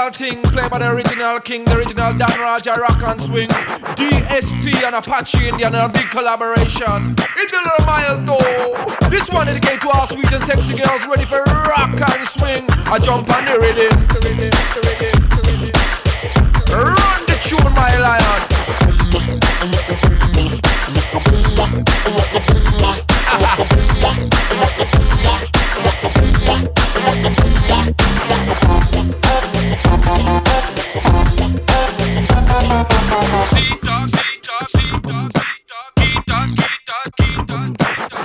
original thing, played by the original king, the original Dan Raja rock and swing. DSP and Apache Indian, a big collaboration. It's a little mile though. This one dedicated to all sweet and sexy girls ready for rock and swing. I jump on the rhythm. Run the tune, my lion.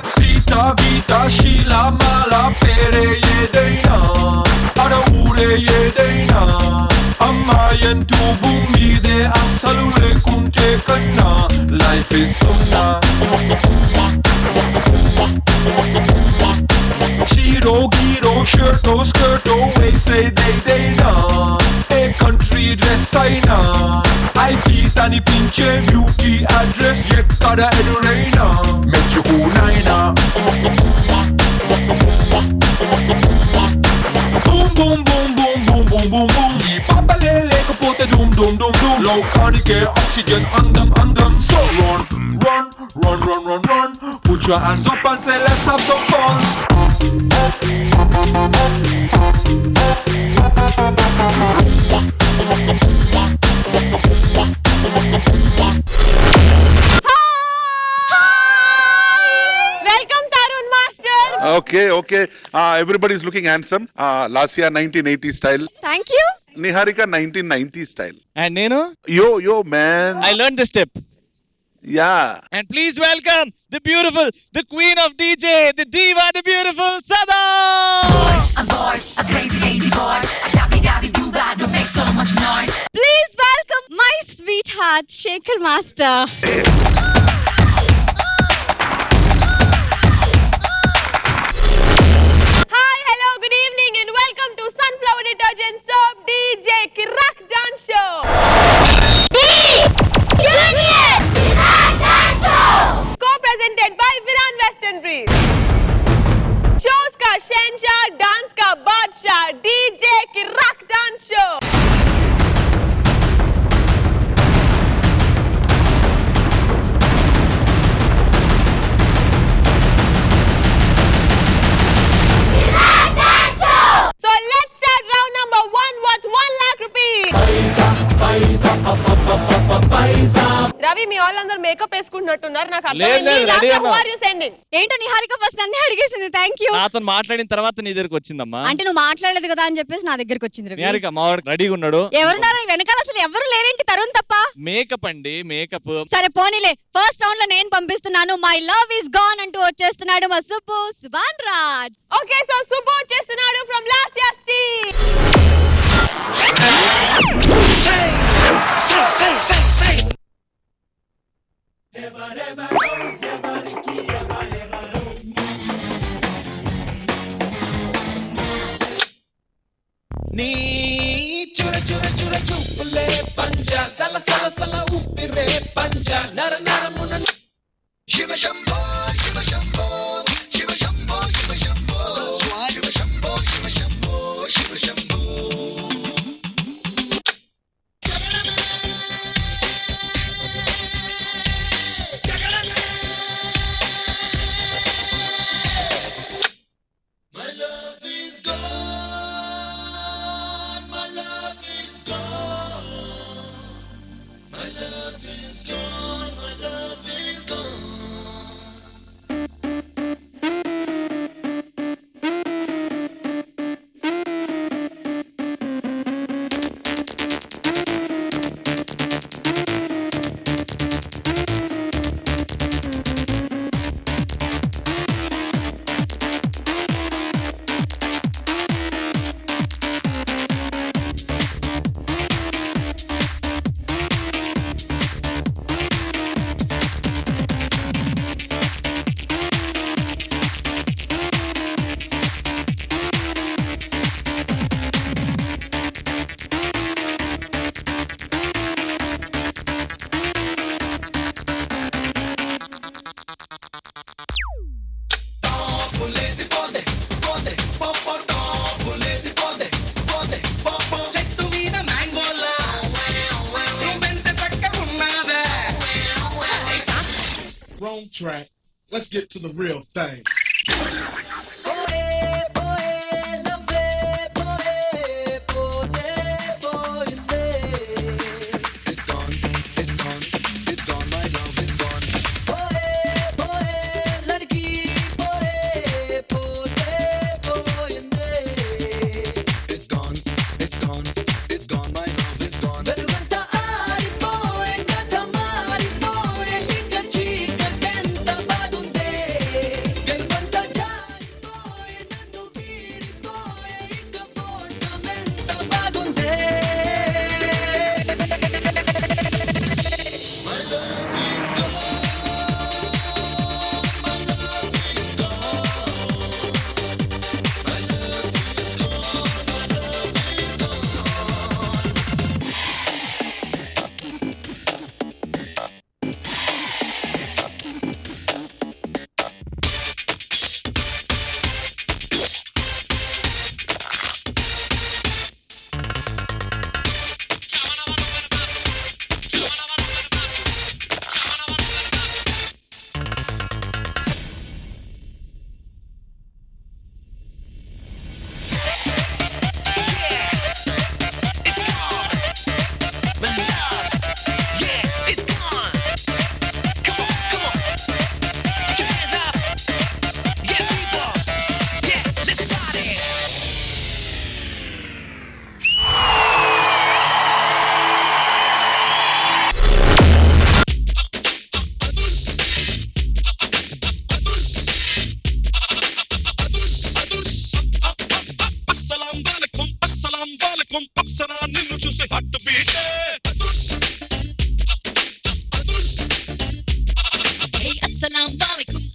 Sita Gita Sheila Mala Pere Yedaina Ada Ure Yedaina Amayan tu bumi de asalule kunte kanna. Life is sunna. Chiro giro shirto skirto we say they na. A country dress I na. I feast ani pinche beauty address yet kada edurena. Mechukunaina. Boom boom boom boom boom boom boom boom. Yi papa lele kapote dum dum dum dum. Low cardigan oxygen andam. So run. Put your hands up and say let's have some fun. Welcome Tarun Master. Okay. Everybody is looking handsome. Lasya 1980 style. Thank you. Niharika 1990 style. And Nenu, Yo, man. I learned the step. Yeah. And please welcome the beautiful, the queen of DJ, the diva, the beautiful Sada! Boys, a crazy lazy boys, a dabby do bad, don't make so much noise. Please welcome my sweetheart Shekhar Master. Hi, hello, good evening and welcome to Sunflower Detergent Soap DJ Kirak Dance Show. Co-presented by Viran Western Breeze. Shows का शहंशाह, dance का बादशाह, DJ Kiraak dance show. So let's start round number 1 worth 1 lakh rupees. Ravi మీ వాళ్ళందరూ makeup వేసుకుంటున్నట్టున్నారు నాకు అర్థమైంది. Sending ఏంటో Niharika first అన్ని అడిగేసింది. Thank you. నాతో మాట్లాడిన తర్వాత నీ దగ్గరికి వచ్చిందమ్మా. అంటే నువ్వు మాట్లాడలేదు కదా అని చెప్పేసి నా దగ్గరికి వచ్చింది. నిహారిక మా వాడు రెడీగా ఉన్నాడు. ఎవరున్నారు వెనకాల? అసలు ఎవరు లేరేంటి తరుణ్ తప్ప? మేకప్ అండి, మేకప్. సరే పోనీలే, ఫస్ట్ రౌండ్ లో నేను పంపిస్తున్నాను. మై లవ్ ఇస్ గాన్ అంటూ వచ్చేస్తున్నాడు మా సుబాన్ రాజ్. ఓకే, సో సుబ్బు వచ్చేస్తున్నాడు from last year team. Say. నీ చుర చూపులే పంజ సల ఉప్పిరే పంజ నర నరమున Shiva Shambho Shiva Shambho Shiva Shambho Shiva Shambho Shiva Shambho Shiva Shambho Shiva Shambho. My love is gone. wrong track. Let's get to the real thing.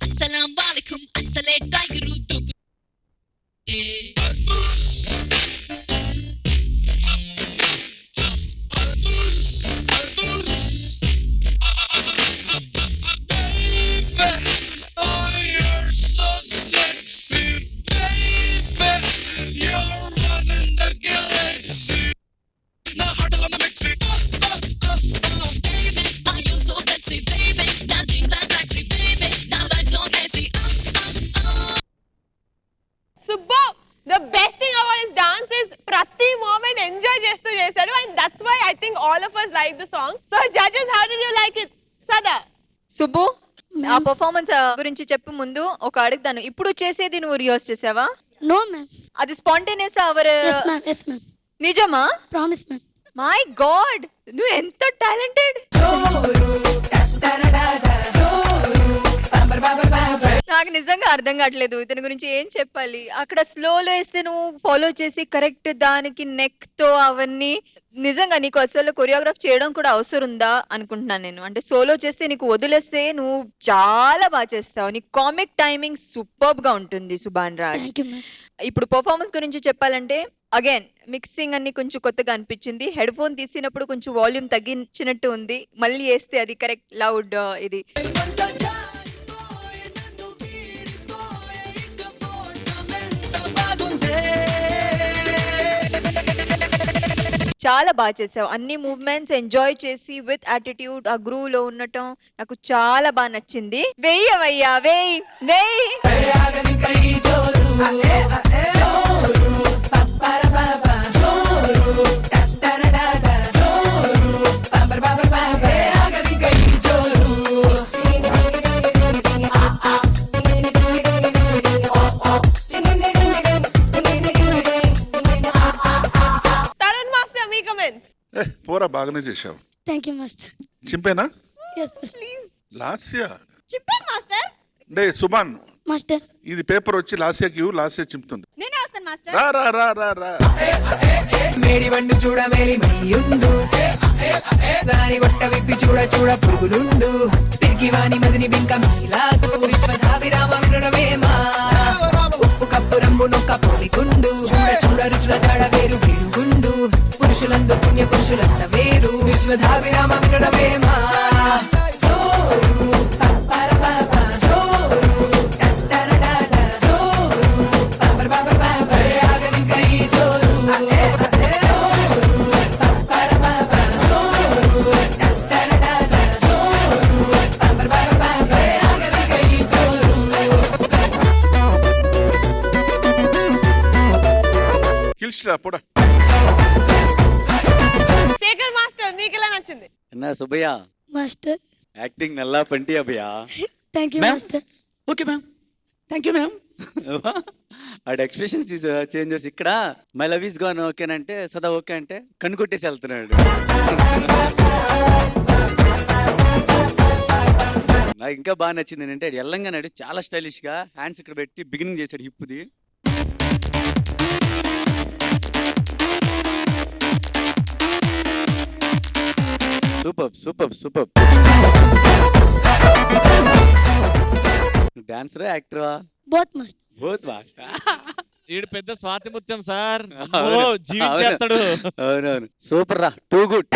Assalam alaikum, assale tiger duku. Subbu, the best thing about his dance is prati moment enjoy చేస్తూ చేశాడు and that's why I think all of us like the song. So judges, how did you like it? Sada. Subbu ఆ performance గురించి చెప్పు ముందు ఒక అడుగుతాను. ఇప్పుడు చేసేది నువ్వు రిహార్స్ చేసావా? No, ma'am. అది spontaneous hour Yes, ma'am. Yes, ma'am. నిజమా? Promise, ma'am. మై గాడ్, నువ్వు ఎంత టాలెంటెడ్. నాకు నిజంగా అర్థం కావట్లేదు ఇతని గురించి ఏం చెప్పాలి. అక్కడ స్లోలో వేస్తే నువ్వు ఫాలో చేసి కరెక్ట్ దానికి నెక్ తో అవన్నీ నిజంగా నీకు అసలు కొరియోగ్రాఫ్ చేయడం కూడా అవసరం ఉందా అనుకుంటున్నాను నేను. అంటే సోలో చేస్తే నీకు వదిలేస్తే నువ్వు చాలా బాగా చేస్తావు. నీ కామిక్ టైమింగ్ సూపర్బ్ గా ఉంటుంది Subhan Raj. Thank you, ma'am. ఇప్పుడు పర్ఫార్మెన్స్ గురించి చెప్పాలంటే అగైన్ మిక్సింగ్ అన్ని కొంచెం కొత్తగా అనిపించింది. హెడ్ ఫోన్ తీసినప్పుడు కొంచెం వాల్యూమ్ తగ్గించినట్టు ఉంది. మళ్ళీ వేస్తే అది కరెక్ట్ లౌడ్ ఇది చాలా బాగా చేసావు. అన్ని మూవ్మెంట్స్ ఎంజాయ్ చేసి విత్ యాటిట్యూడ్ ఆ గ్రూవ్ లో ఉండటం నాకు చాలా బాగా నచ్చింది. వెయ్యవయ్యా వెయ్యి వెయ్యి. Tarun Master, me comments. పోరా బాగానే చేశావు. Thank you, master. చింపేనా? Yes, master. Lasya చెప్పండి మాస్టర్. Day Subhan, Master. ఇది పేపర్ వచ్చి లాస్యకి ఇవ్వు, లాస్య చింపుతుంది. నేనే వస్తాను మాస్టర్. రా రా రా రా రా. మేడి వండు చూడ మేలి మయ్యుండు దాని బొట్ట విప్పి చూడ చూడ పురుగులుండు పిరికి వాని మదిని బింక మీలాగు విశ్వధాభిరామ వినురవేమా ఉప్పు కప్పు రంబు నొక్క పోలికుండు చూడ చూడ రుచుల జాడ వేరు వేరుగుండు పురుషులందు పుణ్య పురుషులంత వేరు విశ్వధాభిరామ వినురవేమా పోడా. శేఖర్ మాస్టర్ మీకు ఎలా నచ్చింది? என்ன சுபையா మాస్టర్ యాక్టింగ్ நல்லா பண்ணிட்டியா భయ్యా? Thank you Ma'am? Master. Okay ma'am, thank you ma'am. ఆడ ఎక్స్ప్రెషన్స్ చూసా చేంజర్స్. ఇక్కడ మై లవ్ ఈస్ గాన్ ఓకేనంటే సదా ఓకే అంటే కన్ను కొట్టేసి వెళ్తున్నాడు. నాకు ఇంకా బాగా నచ్చింది ఏంటంటే ఎల్లంగానాడు చాలా స్టైలిష్ గా హ్యాండ్స్ ఇక్కడ పెట్టి బిగినింగ్ చేశాడు హిప్ది. Super super super. డాన్సరా యాక్టరా? Both master. బోత్ వాస్ట్. ఈడు పెద్ద స్వాతి ముత్యం సార్. ఓ జీవించేస్తాడు. అవునవును సూపర్ రా, టూ గుడ్.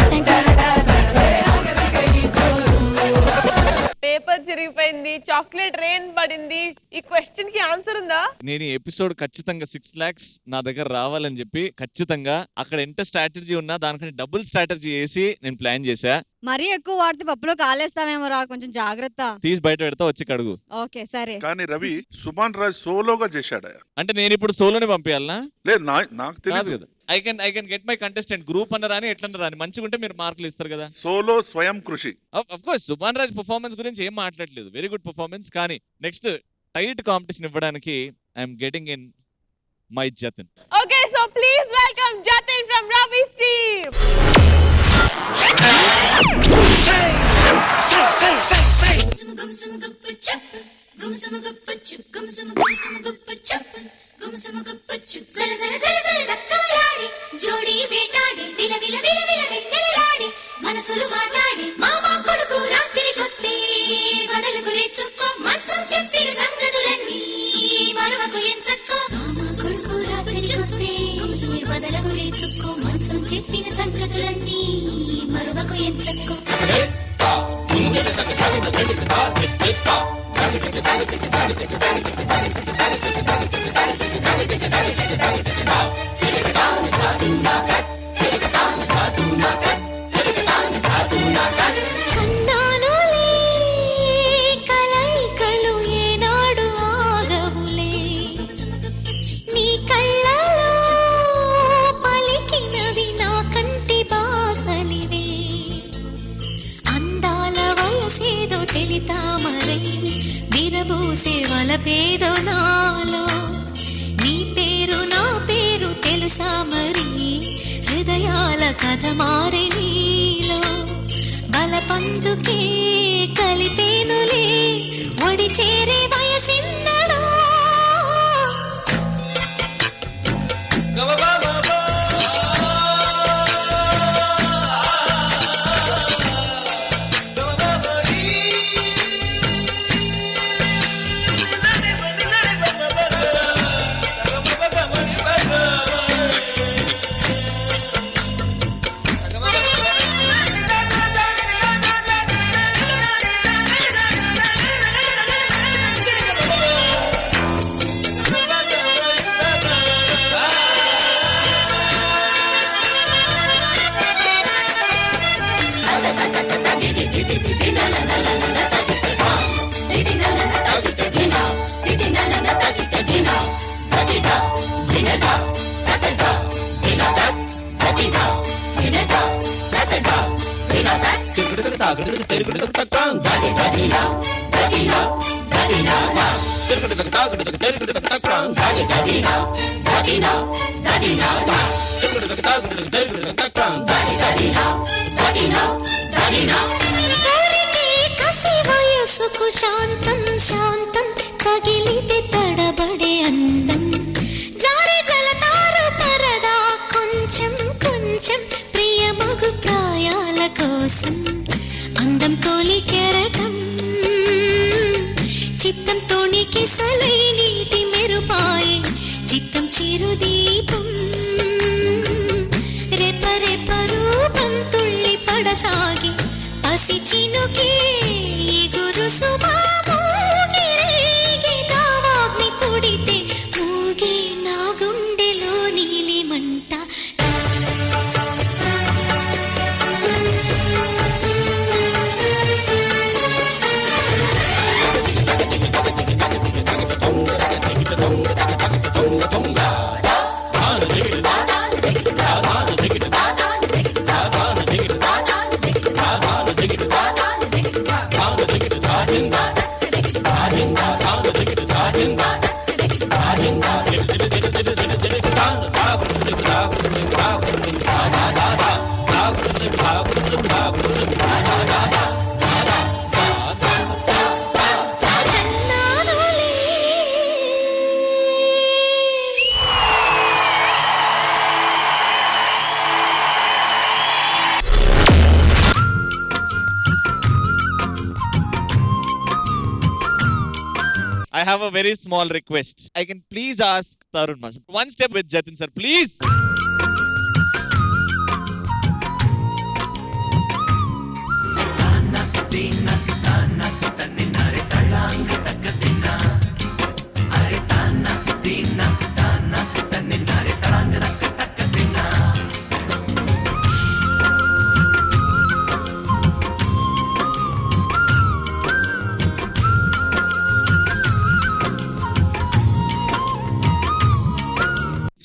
పేపర్ చిరిగిపోయింది, చాక్లెట్ రెయిన్ పడింది. ఈ క్వశ్చన్ కి ఆన్సర్ ఉందా? నేను ఈ ఎపిసోడ్ ఖచ్చితంగా 6 lakhs నా దగ్గర రావాలని చెప్పి ఖచ్చితంగా అక్కడ ఎంత స్ట్రాటజీ ఉన్నా దానికంటే డబుల్ స్ట్రాటజీ వేసి నేను ప్లాన్ చేశా. మరీ ఎక్కువ వాడితే పప్పులో కాలేస్తామేమో రా, కొంచెం జాగ్రత్త. తీసి బయట పెడతా, వచ్చి కడుగు. ఓకే సరే. కానీ రవి సుభాన్ రాజ్ సోలోగా చేశాడు. అంటే నేను ఇప్పుడు సోలోని పంపించాలనా? లేదు నాకు కాదు తెలియదు కదా. I can get my contestant group అన్న రాని ఎట్లన్న రాని మంచిగా ఉంటే మీరు మార్కులు ఇస్తారు కదా. సోలో స్వయం కృషి. Of course Subhan Raj performance గురించి ఏం మాట్లాడలేదు, వెరీ గుడ్ పర్ఫార్మెన్స్. కానీ నెక్స్ట్ టైట్ కాంపిటీషన్ ఇవ్వడానికి I'm getting in my Jatin. Okay so please welcome Jatin from రవి's team. జోడి వేటాడి విల విల విల విల వెన్నెలాడి మనసులు మాట్లాడి మామా కొడుకు రాత్రికొస్తే బదలకు రేచుకో మనసు చెప్పిన సంగతులన్నీ మరవకు ఎంచక్కో మామా కొడుకు రాత్రి చూస్తే బదలకు రేచుకో మనసు చెప్పిన సంగతులన్నీ మరవకు ఎంచక్కో. కన్నానులే కలైకలు ఏనాడు ఆగవులే నీ కళ్ళలో పలికినవి నా కంటి బాసలివే అందాల వయసేదో తెలితామరై విరబూసే వలపేదో నాలో నీ పేరు నా పేరు తెలుసా మరి హృదయాల కథ మారే నీలో బలపందుకే కలిపేనులే ఒడి చేరే వయసిన్నడా. కసి వయసుకు శాంతం శాంతం తగిలితే తడబడే అందం జారి జలతారు పరదా కొంచెం కొంచెం ప్రియమగు ప్రాయాల కోసం అందం తోలి కెరటం చిత్తం తోణికి సలై నీటి మెరుపాయి చిత్తం చిరుదీపం రెప రెప రూపం తుళ్ళి పడసాగి పసి చినుకే గురు సుమామోగిరేగి దావాగ్ని పుడితే మూగి నా గుండెలో నీలి మంట. I have a very small request. I can please ask Tarun Master. One step with Jatin sir, please.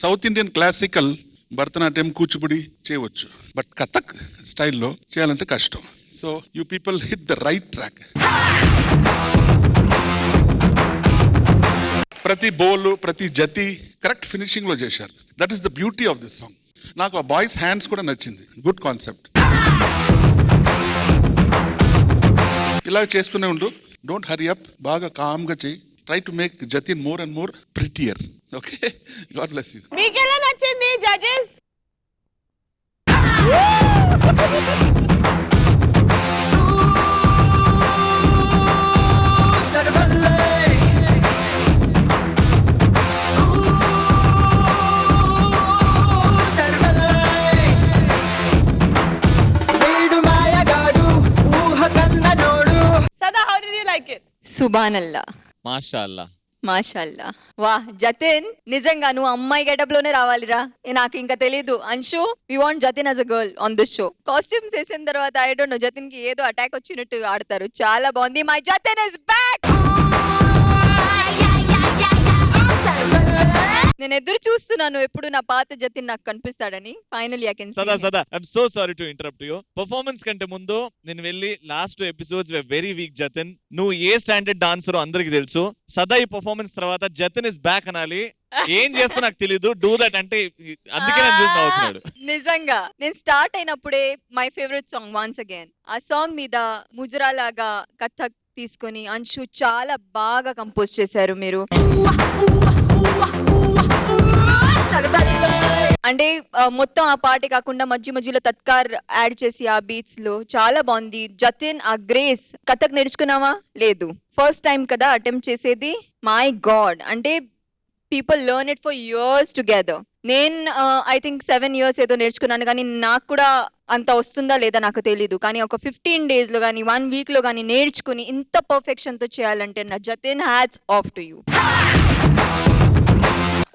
South Indian classical Bharatanatyam Kuchipudi చేయవచ్చు, బట్ కథక్ స్టైల్లో చేయాలంటే కష్టం. So you people hit the right track. ప్రతి బోల్, ప్రతి జతి కరెక్ట్ ఫినిషింగ్ లో చేశారు. That is the beauty of this song. నాకు ఆ బాయ్స్ హ్యాండ్స్ కూడా నచ్చింది. Good concept. ఇలా చేస్తూనే ఉండు. Don't hurry up. బాగా కామ్గా చేయి. Try to make Jatin more and more prettier. Okay, God bless you. మీకు ఎలా నచ్చింది judges? Sada, how did you like it? సుబానల్లా, Mashallah. మాషాల్లా. వాహ్ జతిన్, నిజంగా నువ్వు అమ్మాయి గెటప్ లోనే రావాలిరా. నాకు ఇంకా తెలీదు. Anshu, we want Jatin as a girl on this show. Costumes వేసిన తర్వాత ఐ డోంట్ నో, జతిన్ కి ఏదో అటాక్ వచ్చినట్టు ఆడతారు. చాలా బాగుంది. My Jatin is back. నేను ఎదురు చూస్తున్నాను ఎప్పుడు నా పాత జతిన్ నాకు కనిపిస్తాడని. Finally I can see. Sada, I'm so sorry to interrupt you. Performance కంటే ముందు నేను వెళ్ళి last episodes very weak Jatin, నువ్వు ఏ స్టాండర్డ్ డాన్సర్ అందరికి తెలుసు. సదా ఈ పర్ఫార్మెన్స్ తర్వాత జతిన్ ఇస్ బ్యాక్ అనాలి. ఏం చేస్తా నాకు తెలీదు. డూ దట్ అంటే అందుకే నేను చూసి నవ్వుతున్నాడు. నిజంగా నేను స్టార్ట్ అయినప్పుడే my favourite song once again. ఆ సాంగ్ మీద ముజరా లాగా కథక్ తీసుకొని అంశు చాలా బాగా కంపోజ్ చేశారు మీరు. అంటే మొత్తం ఆ పాటే కాకుండా మధ్య మధ్యలో తత్కార్ యాడ్ చేసి ఆ బీట్స్ లో చాలా బాగుంది. జతిన్, ఆ గ్రేస్. కథక్ నేర్చుకున్నావా? లేదు, ఫస్ట్ టైం కదా అటెంప్ట్ చేసేది. మై గాడ్, అంటే people learn it for years together. నేను ఐ థింక్ 7 years ఏదో నేర్చుకున్నాను, కానీ నాకు కూడా అంత వస్తుందా లేదా నాకు తెలీదు. కానీ ఒక 15 days లో కానీ 1 week లో కానీ నేర్చుకుని ఇంత పర్ఫెక్షన్ తో చేయాలంటే నా Jatin, hats off to you.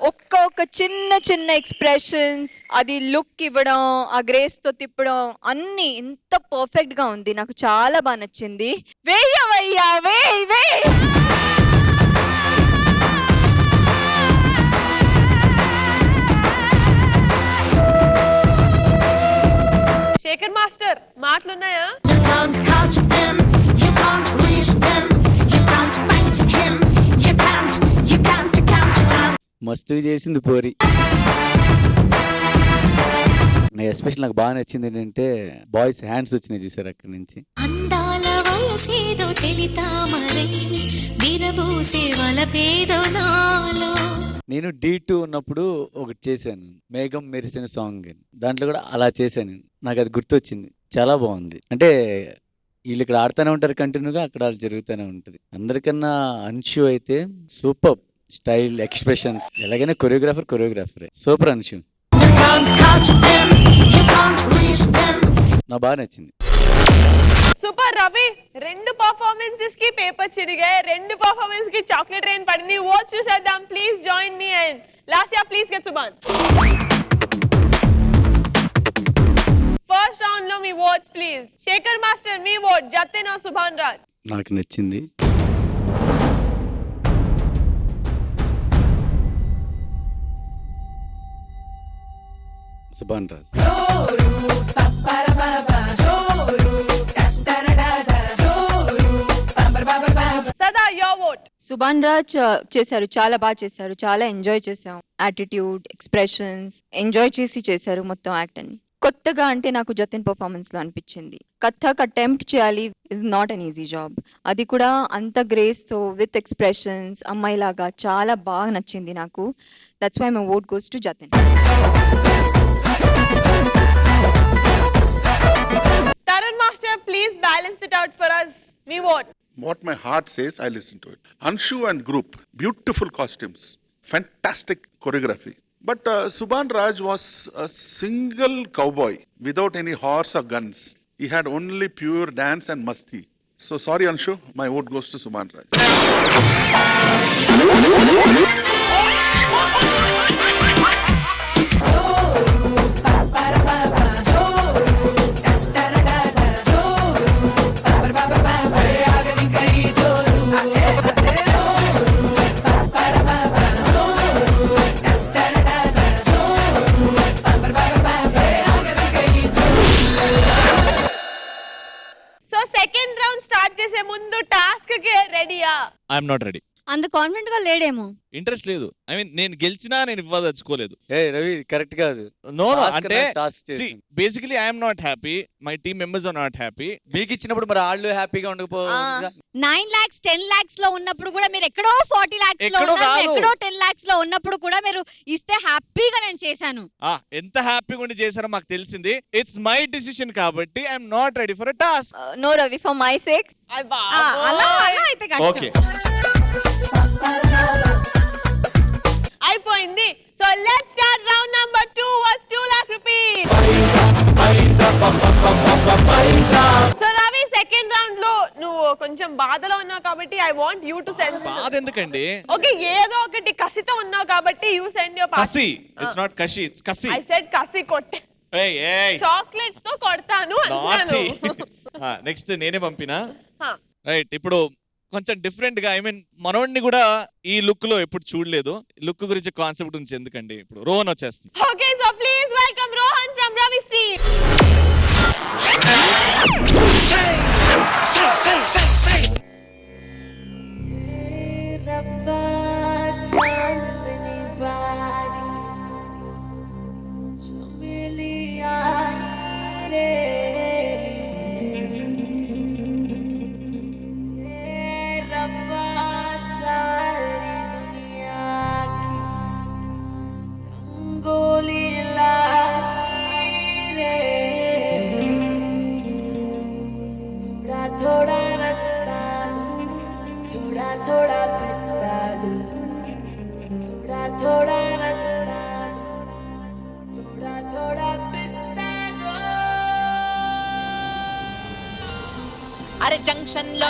ఒక్క చిన్న చిన్న ఎక్స్ప్రెషన్స్, అది లుక్ ఇవ్వడం, ఆ గ్రేస్ తో తిప్పడం, అన్ని ఇంత పర్ఫెక్ట్ గా ఉంది. నాకు చాలా బాగా నచ్చింది. వేయ్యవయ్యా, వేయ్. శేఖర్ మాస్టర్ మాటలున్నాయా? మస్తు చేసింది పోరి. ఎస్పెషల్ నాకు బాగా నచ్చింది ఏంటంటే బాయ్స్ హ్యాండ్స్ వచ్చినాయి చూసారు అక్కడి నుంచి. అందాల వయసేదో తెలితామరై విరబూసే వలపేదో నాలో. నేను D2 ఉన్నప్పుడు ఒకటి చేశాను, మేఘం మెరిసిన సాంగ్ అని. దాంట్లో కూడా అలా చేశాను. నాకు అది గుర్తొచ్చింది. చాలా బాగుంది. అంటే వీళ్ళు ఇక్కడ ఆడుతూనే ఉంటారు కంటిన్యూగా, అక్కడ వాళ్ళు జరుగుతూనే ఉంటుంది. అందరికన్నా అంశు అయితే సూపర్ స్టైల్, ఎక్స్ప్రెషన్స్. ఎలాగైనా కొరియోగ్రాఫరే. సూపర్ అంశు. నాకు బాగా నచ్చింది. సూపర్ రవి, 2 పర్ఫార్మెన్సెస్ కి పేపర్ చిరిగాయి, 2 పర్ఫార్మెన్స్ కి చాక్లెట్ రెయిన్ పడింది. వాచ్ చూసేద్దాం. Please join me and Lasya, please get Subhan. First round లో మీ ఓట్ ప్లీజ్. శేఖర్ మాస్టర్, మీ ఓట్ జతిన్ ఆర్ సుభాన్ రాజ్? నాకు నచ్చింది సుభాన్ రాజ్. సదా, యువర్ ఓట్. సుభాన్ రాజ్ చేశారు, చాలా బాగా చేశారు. చాలా ఎంజాయ్ చేసాం. యాటిట్యూడ్, ఎక్స్ప్రెషన్స్ ఎంజాయ్ చేశారు మొత్తం యాక్ట్ అని. కొత్తగా అంటే నాకు జతిన్ పర్ఫార్మెన్స్ లో అనిపించింది. కథక్ అటెంప్ట్ చేయాలి is not an easy job. అది కూడా అంత గ్రేస్ తో విత్ ఎక్స్ప్రెషన్స్, అమ్మాయిలాగా చాలా బాగా నచ్చింది నాకు. That's why my vote goes to Jatin. Tarun master, please balance it out for us. మీ vote. what my heart says, I listen to it. Anshu and group, beautiful costumes, fantastic choreography. But Subhan Raj was a single cowboy without any horse or guns. He had only pure dance and masti. So sorry Anshu, my vote goes to Subhan Raj. So second round start చేసే ముందు task కి రెడీయా? I'm not ready. అంత confident గా లేడేమో. Interest లేదు. I mean నేను గెలిచినా నేను ఇవ్వదలుచుకోలేదు. ఏ రవి కరెక్ట్ కాదు. నో Task అంటే task చేసి. Basically I'm not happy, my team members are not happy. మీకు ఇచ్చినప్పుడు మరి వాళ్ళు హ్యాపీగా ఉండకపోవచ్చు. 9 lakhs 10 lakhs లో ఉన్నప్పుడు కూడా మీరు ఎక్కడో 40 lakhs లో ఎక్కడో ఉన్నారు, కాదు. ఎక్కడో 10 lakhs లో ఉన్నప్పుడు కూడా మీరు ఇస్తే హ్యాపీగా నేను చేశాను. ఎంత హ్యాపీగా ఉండి చేశారో మాకు తెలిసింది. ఇట్స్ మై డిసిషన్ కాబట్టి I'm not ready for a task. No Ravi, for my sake. అలా అయితే ఓకే కష్టం. అయిపోయింది. So let's start round number 2 worth 2 lakh rupees. సో రవి సెకండ్ రౌండ్ లో నువ్వు కొంచెం బాధలో ఉన్నావు కాబట్టి I want you to sense. బాధ ఎందుకండి? ఓకే, ఏదో ఒకటి కసితో ఉన్నావు కాబట్టి యూ సెండ్ యువర్ కసి. ఇట్స్ నాట్ కషి, ఇట్స్ కసి. ఐ సెడ్ కసి కొట్టే. ఏయ్ ఏయ్ చాక్లెట్స్ తో కొడతాను అన్నాను. నెక్స్ట్ నేనే పంపినా. హా. రైట్, ఇప్పుడు కొంచెం డిఫరెంట్ గా, ఐ మీన్ మనోడిని కూడా ఈ లుక్ లో ఎప్పుడు చూడలేదు. లుక్ గురించి కాన్సెప్ట్ గురించి ఎందుకండి, ఇప్పుడు రోహన్ వచ్చేస్తుంది. Okay, so please welcome Rohan from Ravi street. అరే జంక్షన్ లో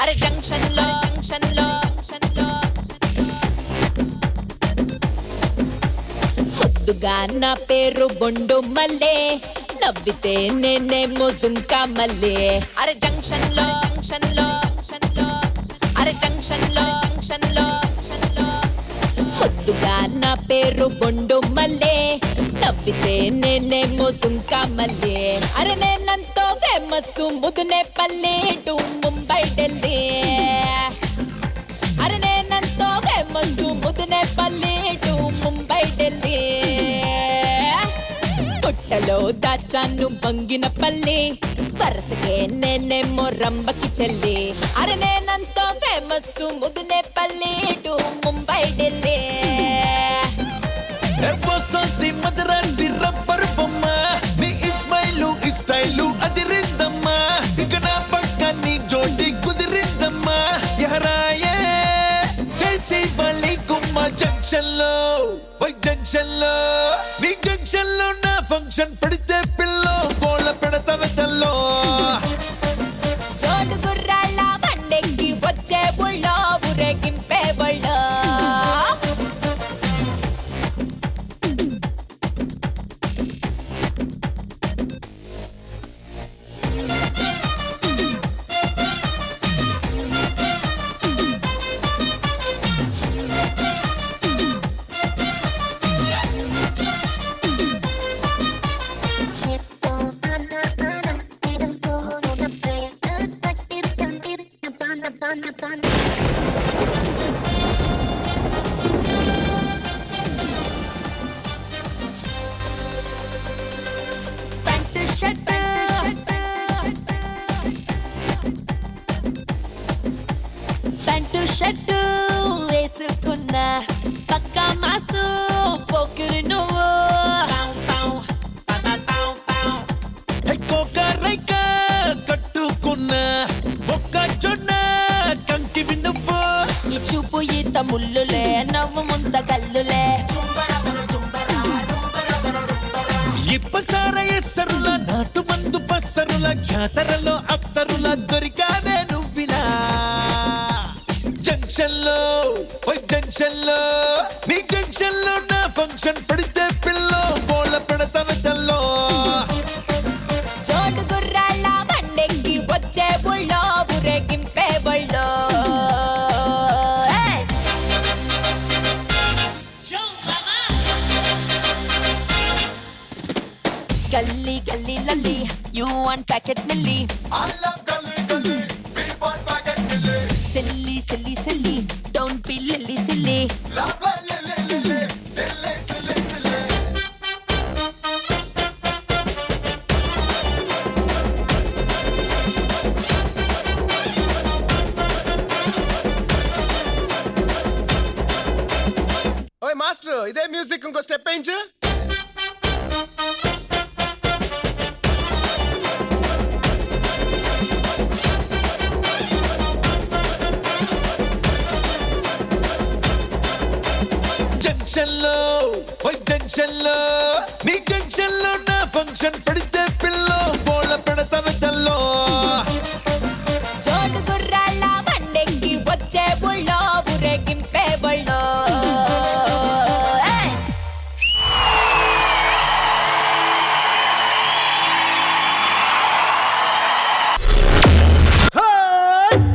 అరే జంక్షన్ లో ముద్దుగా నా పేరు బొండు మల్లే, నవ్వితే నేనేమో జుంకా మల్లే. అరే జంక్షన్ లో అరే జంక్షన్ లో ముద్దుగా నా పేరు బొండు మల్లే, నవ్వితే నేనేమో జుంకా మల్లే. అరే నేనంతో ఫేమస్ ముదునే పల్లె టు ముంబై ఢిల్లీ. అరే నేనంతో ఫేమస్ ముదునే పల్లె టు ముంబై ఢిల్లీ. పుట్టలో దాచాను బంగిన పల్లి, వరసకే నేనేమో రంబకి చెల్లి. అరే నేనంతో ఫేమస్ ముదునే పల్లి టు ముంబై ఢిల్లీ. ఎవ్వసోసి మదరాసి రబ్బర్ బొమ్మ, నీ ఇస్మైలు ఇస్టైలు అదిరిందమ్మా. ఇక నా పక్క నీ జోడి కుదిరిందమ్మా. ఎహరాయే దేశీ బలి గుమ్మ జంక్షన్ లో, వై జంక్షన్ లో. నీ జంక్షన్ లో నా ఫంక్షన్ పెడితే పిల్లో, గోళ్ళ పెడత వెతల్లో. జోడు గుర్రాళ్ళ బండెక్కి వచ్చే బుళ్ళో, ఊరేగింపే బుళ్ళో. ప్యాంటు షర్ట్ ప్యాంటు షర్టు వేసుకున్నా, పక్కా మాసు పోకిరి నువ్వు. చాలులే. ఇప్పసార ఎస్సరుల నాటు మందు పස්සరుల జాతరలో అత్తరుల దొరికావే నువ్విలా జంక్షన్ లో నీ జంక్షన్ లో నా ఫంక్షన్ పడితే పిల్లో బోళ్ళ పెడతాను చల్లో జోడు గుర్రాళ్ళ బండెక్కి వచ్చే బుళ్ళో ఊరేగింపే బళ్ళో. గల్లీ గల్లీ Lalli you want packet milli. Silly silly silly don't be lily silly. ఓయ్ మాస్టర్ ఇదే మ్యూజిక్ ఇంకో స్టెప్ వేయించు. జంక్షన్ లో నీ జంక్షన్ లో నా ఫంక్షన్ పడితే పిల్లో బోళ్ళ పెడతాను చల్లో జోడు గుర్రాళ్ళ బండెక్కి వచ్చే బుళ్ళో ఊరేగింపే బళ్ళో.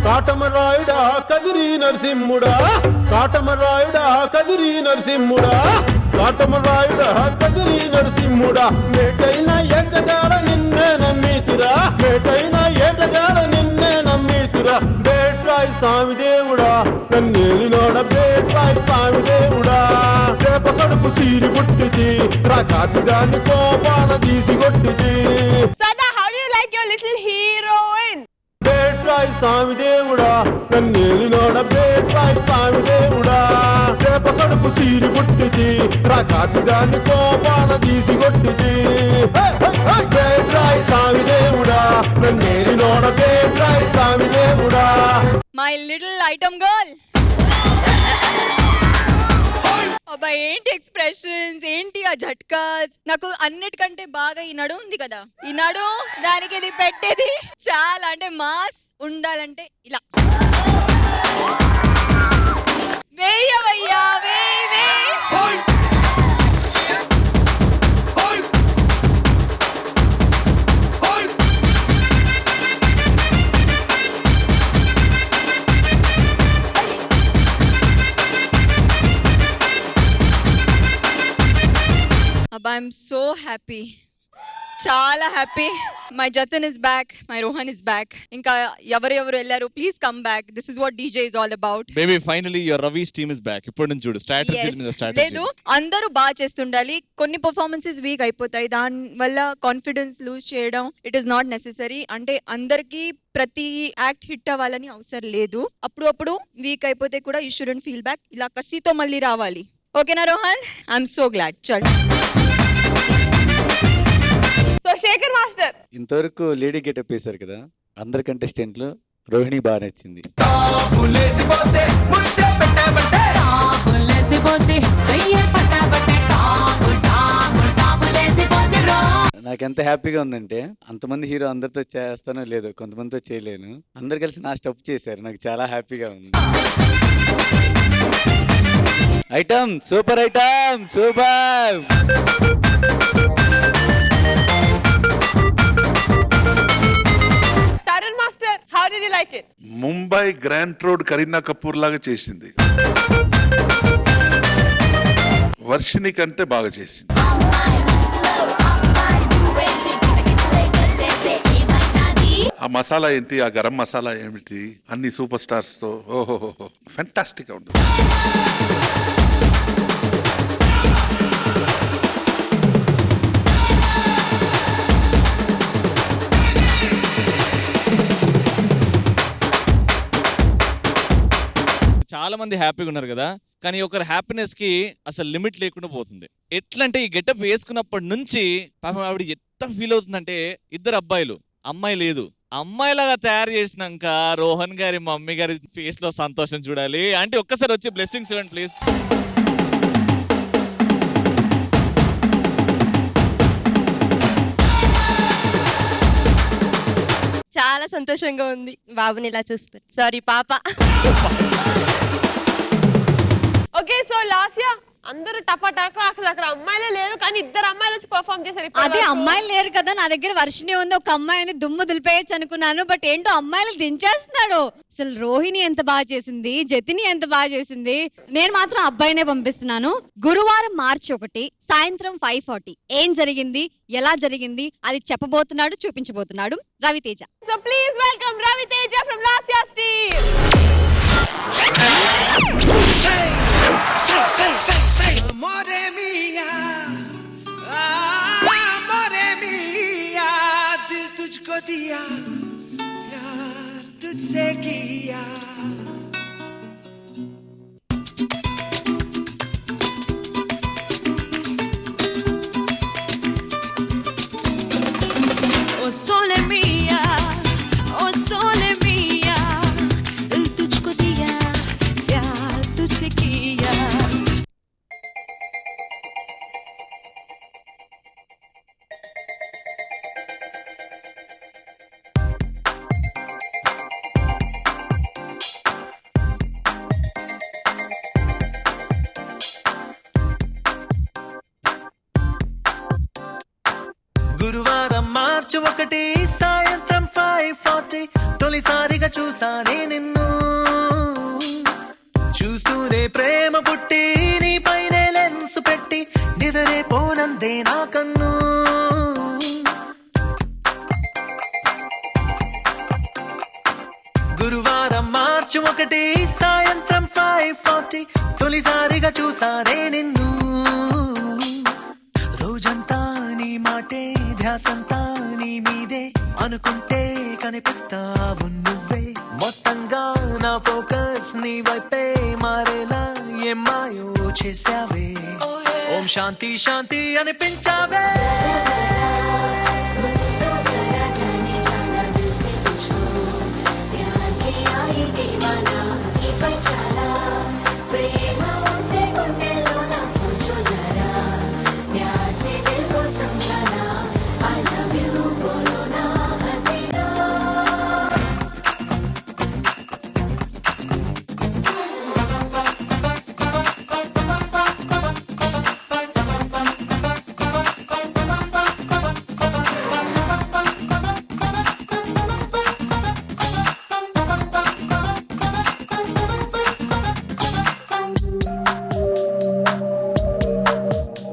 కాటమరాయుడా కదిరి నరసింహుడా కాటమరాయుడా కదిరి నరసింహుడా కాటమరాయుడా కదిరి నరసింహుడా మేటైన ఏటగాడ నిన్నే నమ్మితురా మేటైన ఏటగాడ నిన్నే నమ్మితురా బేట్రాయి స్వామి దేవుడా నన్నేలినోడ బేట్రాయి స్వామి దేవుడా చేప కడుపు సీరి పుట్టిది రాకాసి దాన్ని కోపాన తీసి కొట్టిది Sada, how do you like your little heroine? Betrayi స్వామి దేవుడా నన్నేలినోడ బేట్రాయి స్వామి దేవుడా చేప కడుపు సీరి పుట్టిది రాకాసి దాన్ని కోపాన తీసి కొట్టిది బేట్రాయి స్వామి దేవుడా నన్నేలినోడ బేట్రాయి స్వామి దేవుడా. My little item girl. అబ్బా ఏంటి ఎక్స్ప్రెషన్స్, ఏంటి ఆ జట్కాస్. నాకు అన్నిటికంటే బాగా ఈ నడు ఉంది కదా, ఈ నడు దానికి ఇది పెట్టేది చాలా అంటే మాస్ ఉండాలంటే ఇలా వేయవయ్యా వేయ్. Abba, I'm so happy. చాలా happy. My Jatan is back, my Rohan is back. ఇంకా ఎవరెవరు వెళ్ళారు please come back. This is what DJ is all about. Baby finally your Ravi's team is back. ఇప్పుడు నుంచి చూడు స్ట్రాటజీ మీద స్ట్రాటజీ. లేదు, అందరూ బాగా చేస్తుండాలి. కొన్ని పర్ఫార్మెన్సెస్ వీక్ అయిపోతాయి, దాని వల్ల కాన్ఫిడెన్స్ లూజ్ చేయడం ఇట్ ఈస్ నాట్ నెసెసరీ. అంటే అందరికీ ప్రతి యాక్ట్ హిట్ అవ్వాలని అవసరం లేదు. అప్పుడు వీక్ అయిపోతే కూడా యూ షుడెంట్ ఫీల్ బ్యాక్. ఇలా కసితో మళ్ళీ రావాలి. ఓకేనా రోహన్? I'm so glad. చల్. So Shekhar Master. ఇంతవరకు లేడీ గెటప్ వేశారు కదా, అందరి కంటెస్టెంట్లు రోహిణి బాగా నచ్చింది. నాకెంత హ్యాపీగా ఉందంటే అంతమంది హీరో అందరితో చేస్తానో లేదో, కొంతమందితో చేయలేను, అందరు కలిసి నా స్టెప్ చేశారు. నాకు చాలా హ్యాపీగా ఉంది. Item super, item super. Tarun Master, how did you like it? Mumbai grand road Kareena Kapoor లాగా చేసింది. వర్షిని కంటే బాగా చేసింది. ఆ మసాలా ఏంటి, ఆ గరం మసాలా ఏమిటి, అన్ని సూపర్ స్టార్స్ తో ఓహోహో ఫెంటాస్టిక్ గా ఉంటుంది. చాలా మంది హ్యాపీగా ఉన్నారు కదా, కానీ ఒకరి హ్యాపీనెస్ కి అసలు లిమిట్ లేకుండా పోతుంది. ఎట్లా అంటే ఈ గెటప్ వేసుకున్నప్పటి నుంచి పాపం ఆవిడ ఎంత ఫీల్ అవుతుందంటే, ఇద్దరు అబ్బాయిలు, అమ్మాయి లేదు, అమ్మాయిలాగా తయారు చేసినాక రోహన్ గారి మమ్మీ గారి ఫేస్ లో సంతోషం చూడాలి. అంటే ఒక్కసారి వచ్చి బ్లెస్సింగ్స్ ఇవ్వండి ప్లీజ్. చాలా సంతోషంగా ఉంది బాబుని ఇలా చూస్తూ. సారీ పాప. ఓకే సో లాస్య అందరూ టపాటాక అక్కడ అమ్మాయిలే లేరు కానీ ఇద్దరు అమ్మాయిలు వచ్చి పర్ఫామ్ చేశారు. అదే అమ్మాయిలు లేరు కదా, నా దగ్గర వర్షిణి ఉంది, ఒక అమ్మాయిని దుమ్ము దులిపేయచ్చు అనుకున్నాను. బట్ ఏంటో అమ్మాయిలు దించేస్తున్నాడు. అసలు రోహిణి ఎంత బాగా చేసింది, జతిని ఎంత బాగా చేసింది. నేను మాత్రం అబ్బాయినే పంపిస్తున్నాను. గురువారం March 1 సాయంత్రం 5:40 ఏం జరిగింది, ఎలా జరిగింది అది చెప్పబోతున్నాడు, చూపించబోతున్నాడు Raviteja. So please welcome Raviteja from Lasya steal. More mia, more mia, दिल तुझको दिया, यार तुझसे किया. ओ सोले मिया, ओ सोले मिया, दिल तुझको दिया, प्यार तुझसे किया. గురువారం March 1 సాయంత్రం 5:40 తొలిసారిగా చూసానే నిన్ను. చూస్తూనే ప్రేమ పుట్టి నీ పైనే లెన్స్ పెట్టి నిదరే పోనందే నా కన్ను. గురువారం March 1 సాయంత్రం 5:40 తొలిసారిగా చూసానే నిన్ను. రోజంతా నీ మాటే ధ్యాసంతా నీ మీదే అనుకుంటే కనిపిస్తావు నువ్వే. మొత్తంగా నా ఫోకస్ నీ వైపే మారేలా ఏం మాయో చేసావే. ఓం శాంతి శాంతి అనిపించావే.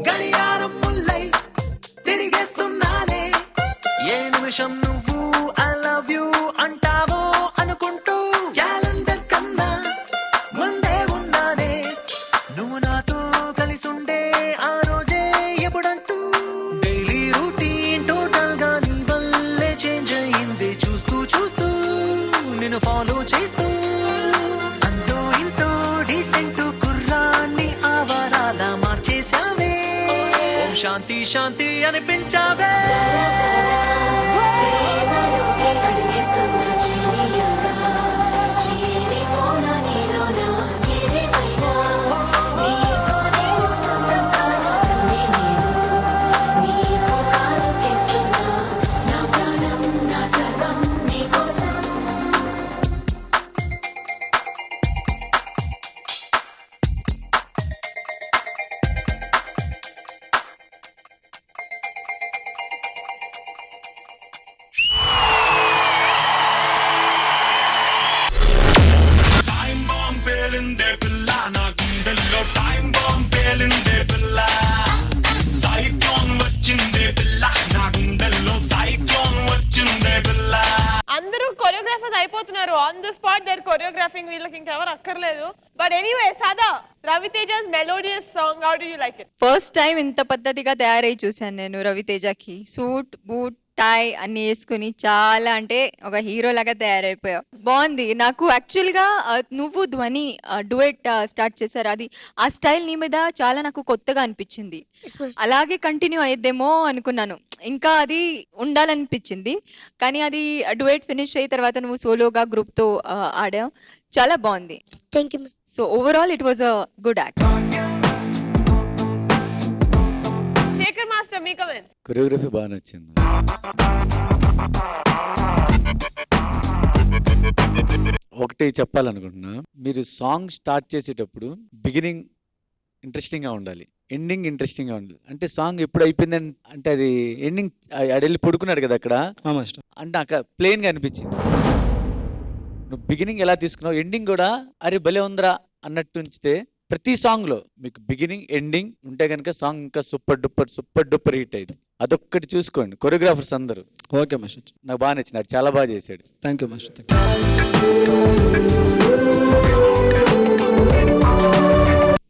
గడియారం ముల్లై తిరిగేస్తున్నానే. ఏ నిమిషం నువ్వు ఐ లవ్ యూ అంటావో అనుకుంటూ క్యాలెండర్ కన్నా ముందే ఉన్నానే. నువ్వు నాతో కలిసుండే ఆ రోజే ఎప్పుడంటూ డైలీ రూటీన్ టోటల్ గా నీ వల్లే చేంజ్ అయింది. చూస్తూ చూస్తూ నిన్ను ఫాలో చేస్తూ అంతో ఇంతో డీసెంట్ కుర్రాన్ని ఆవారాల మార్చేశావే. ఓం శాంతి శాంతి అనిపించావే. అందరూ కొరియోగ్రాఫర్స్ అయిపోతున్నారు on the spot. There choreographing వీళ్ళకి ఇంకెవరు అక్కర్లేదు. But anyway Sada Raviteja's melodious song how do you like it? First time ఇంత పద్ధతిగా తయారై చూశాను నేను రవితేజకి. సూట్ బూట్ టై అన్ని వేసుకుని చాలా అంటే ఒక హీరో లాగా తయారైపోయావు. బాగుంది. నాకు యాక్చువల్గా నువ్వు ధ్వని డుయెట్ స్టార్ట్ చేశారు, అది ఆ స్టైల్ నీ మీద చాలా నాకు కొత్తగా అనిపించింది. అలాగే కంటిన్యూ అయ్యేదేమో అనుకున్నాను, ఇంకా అది ఉండాలనిపించింది. కానీ అది డుయెట్ ఫినిష్ అయిన తర్వాత నువ్వు సోలోగా గ్రూప్తో ఆడావు, చాలా బాగుంది. Thank you. So overall it was a good act. Shekhar master మీ కమెంట్స్? కొరియోగ్రఫీ బాగా నచ్చింది. ఒకటి చెప్పాలనుకుంటున్నా. మీరు సాంగ్ స్టార్ట్ చేసేటప్పుడు బిగినింగ్ ఇంట్రెస్టింగ్గా ఉండాలి, ఎండింగ్ ఇంట్రెస్టింగ్గా ఉండాలి. అంటే సాంగ్ ఎప్పుడు అయిపోయిందని అంటే అది ఎండింగ్ ఆడెళ్ళి పడుకున్నాడు కదా అక్కడ, అంటే అక్కడ ప్లెయిన్గా అనిపించింది. నువ్వు బిగినింగ్ ఎలా తీసుకున్నావు, ఎండింగ్ కూడా అరే భలే ఉందిరా అన్నట్టు ఉంచితే ప్రతి సాంగ్లో మీకు బిగినింగ్ ఎండింగ్ ఉంటే కనుక సాంగ్ ఇంకా సూపర్ డూపర్ హిట్ అయింది. అదొక్కటి చూసుకోండి. కొరియోగ్రాఫర్స్ అందరూ ఓకే మాస్టర్, నాకు బాగా నచ్చినాడు, చాలా బాగా చేశాడు. Thank you master.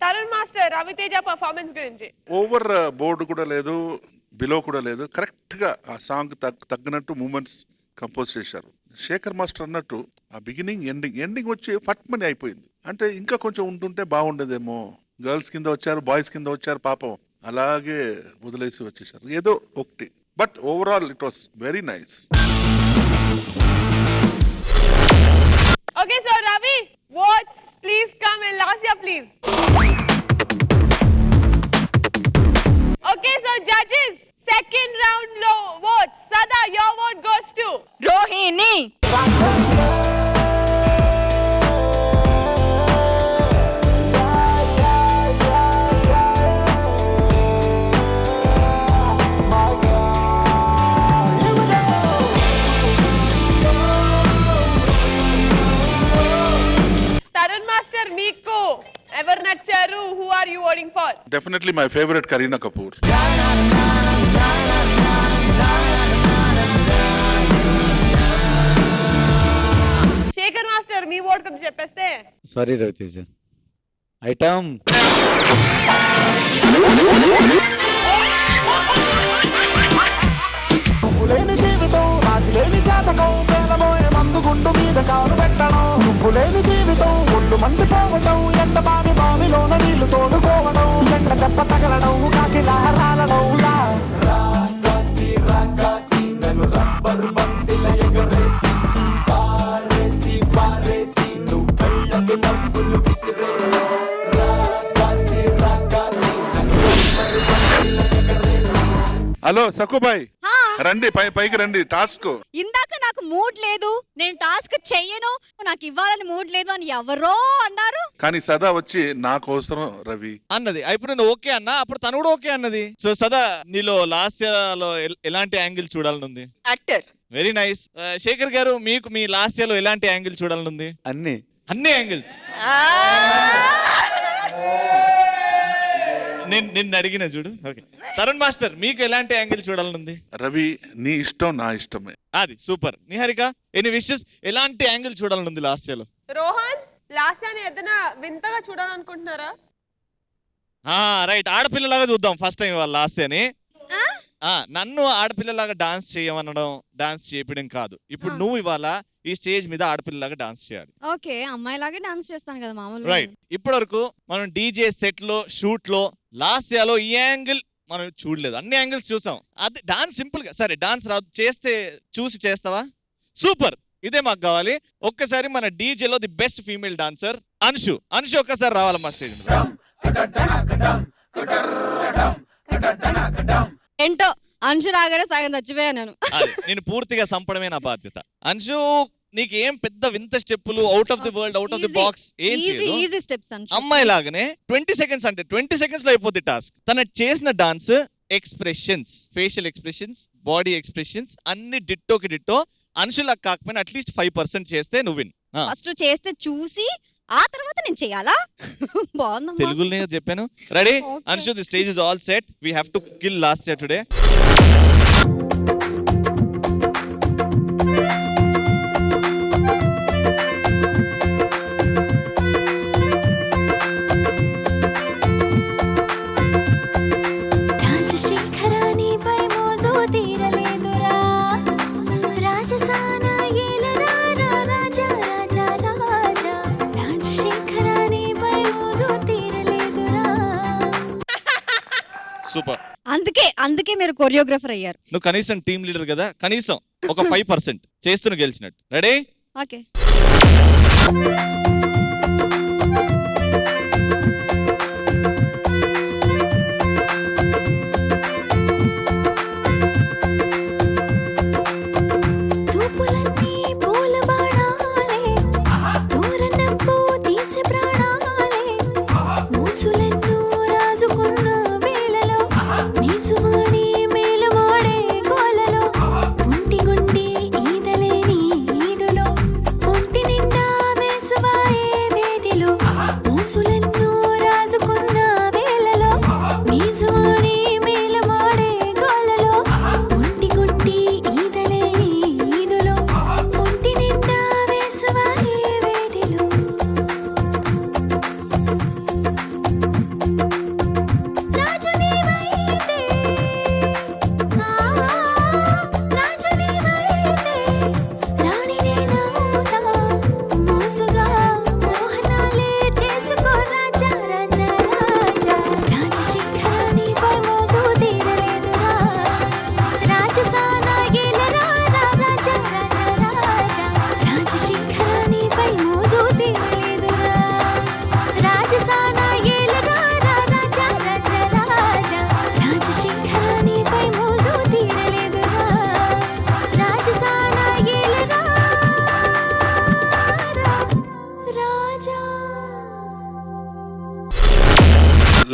Tarun master Raviteja performance గురించి. ఓవర్ బోర్డు కూడా లేదు, బిలో కూడా లేదు. కరెక్ట్గా ఆ సాంగ్ తగ్గినట్టు మూమెంట్స్ కంపోజ్ చేశారు. శేఖర్ మాస్టర్ అన్నట్టు ఆ బిగినింగ్ ఎండింగ్ వచ్చి ఫట్మని అయిపోయింది. అంటే ఇంకా కొంచెం ఉంటుంటే బాగుండేదేమో. గర్ల్స్ కింద వచ్చారు, బాయ్స్ కింద వచ్చారు, పాపం అలాగే వదిలేసి వచ్చేసారు ఏదో ఒకటి. But overall it was very nice. Okay so Ravi, votes please come in. Lasya please. Okay so judges, second round lo votes. Sada, your vote goes to Rohini. Tarun master, మీకు ఎవరు నచ్చారు? Who are you voting for? Definitely my favourite Kareena Kapoor. Shekhar master, మీ vote గురించి చెప్పేస్తే. Sorry Raviteja. Item లేని జీవితం, రాసి లేని జాతకం, పేలబోయే మందు గుండు మీద కాలు పెట్టడం. నువ్వు లేని జీవితం, ఒళ్ళు మండిపోవటం, ఎండ బావిలోన నీళ్లు తోడుకోవడం, ఎండ దెబ్బ తగలడం, కాకి రాలడం. రాగాసి నన్ను రబ్బరు బంతిల ఎగరేసి పారేసి పారేసి నువ్వు వెళ్ళకి నవ్వులు విసిరేసి. రాగాసి నన్ను రబ్బరు బంతిల ఎగరేసి. హలో సక్కుబాయ్, రండి పైకి రండి. టాస్క్ ఇందాక నాకు మూడ్ లేదు, నేను టాస్క్ చెయ్యను, నాకు ఇవ్వాలని మూడ్ లేదు అని ఎవరో అన్నారు. కానీ సదా వచ్చి నా కోసం రవి అన్నది. ఇప్పుడు నేను ఓకే అన్నా, అప్పుడు తను కూడా ఓకే అన్నది. సో సదా, నీలో లాస్యలో ఎలాంటి యాంగిల్ చూడాలని ఉంది? యాక్టర్. Very nice. శేఖర్ గారు, మీకు మీ లాస్యలో ఎలాంటి యాంగిల్ చూడాలని ఉంది? అన్ని యాంగిల్స్. నిన్ను అడిగిన చూడు. ఓకే తరుణ్ మాస్టర్, మీకు ఎలాంటి యాంగిల్ చూడాలని ఉంది? రవి, నీ ఇష్టం నా ఇష్టమే. అది సూపర్. Niharika, any wishes? ఎలాంటి యాంగిల్ చూడాలని ఉంది లాస్యలో? రోహన్, లాస్యాని ఏదైనా వింతగా చూడాలనుకుంటున్నారా? రైట్, ఆడపిల్లలాగా చూద్దాం ఫస్ట్ టైం వాళ్ళ లాస్యని. నన్ను ఆడపిల్లలాగా డాన్స్ చేయమనడం, డాన్స్ చేయడం కాదు. ఇప్పుడు నువ్వు ఇవాళ ఈ స్టేజ్ మీద ఆడపిల్లలాగా డాన్స్ చేయాలి. ఓకే, అమ్మాయిలాగే డాన్స్ చేస్తాను కదా మామూలుగా. రైట్. ఇప్పటి వరకు మనం డీజే సెట్ లో, షూట్ లో, లాస్యాలో ఈ యాంగిల్ మనం చూడలేదు. అన్ని యాంగిల్స్ చూసాం. అది డాన్స్ సింపుల్ గా. సరే, డాన్స్ రాదు, చేస్తే చూసి చేస్తావా? సూపర్, ఇదే మాకు కావాలి. ఒక్కసారి మన డీజేలో the best female dancer Anshu ఒక్కసారి రావాలమ్మా స్టేజ్ మీద. ఏంటో అంశు రాగానే సగం చచ్చిపోయా నేను. నేను పూర్తిగా సంపడమే నా బాధ్యత. అంశు, నీకు ఏం పెద్ద వింత స్టెప్పులు, out of the world, out of the box ఏం చేయదు. Easy steps Anshu. అమ్మాయి లాగానే 20 సెకండ్స్, అంటే 20 సెకండ్స్ లో అయిపోద్ది టాస్క్. తన చేసిన dance expressions, facial expressions, body expressions అన్ని డిట్టోకి డిట్టో. అంశులా కాకపోయినా అట్లీస్ట్ 5% చేస్తే నువ్వు విన్. ఫస్ట్ చేస్తే చూసి ఆ తర్వాత నేను చేయాలా? బాగుంది. తెలుగులోనే చెప్పాను. Ready Anshu, the stage is all set. We have to kill last year today. Super. అందుకే మీరు కొరియోగ్రాఫర్ అయ్యారు. నువ్వు కనీసం టీమ్ లీడర్ కదా, కనీసం ఒక 5% చేస్తూ గెలిచినట్టు. రెడీ? ఓకే. చూపులన్నీ పూల బాణాలే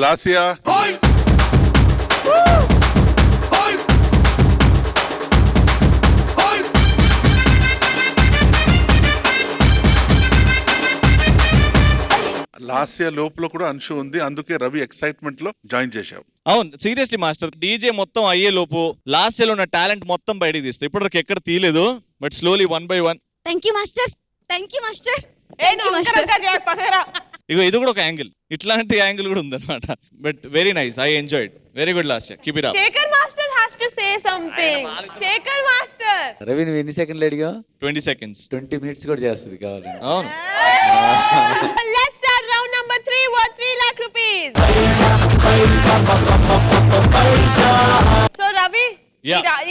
లాస్యా, లాస్య లోపల కూడా అంశు ఉంది, అందుకే రవి ఎక్సైట్మెంట్ లో జాయిన్ చేశావు. అవును, సీరియస్లీ మాస్టర్, డీజే మొత్తం అయ్యే లోపు లాస్ట్ ఇయర్ ఉన్న టాలెంట్ మొత్తం బయటికి తీస్తే ఇప్పటివరకు ఎక్కడ తీయలేదు, but slowly 1 by 1. Thank you master, thank you master. ఇగో ఇది కూడా ఒక యాంగిల్, ఇట్లాంటి యాంగిల్ కూడా ఉందన్నమాట. But very nice, I enjoyed. Very good Lasya, keep it up. Shekhar master has to say something. Shekhar master. Ravi నువ్వు ఎన్ని సెకండ్లు అడిగా? 20 seconds. 20 minutes కూడా చేస్తుంది కావాలి. అవును. Let's start round number 3 worth 3 lakh rupees. So Ravi,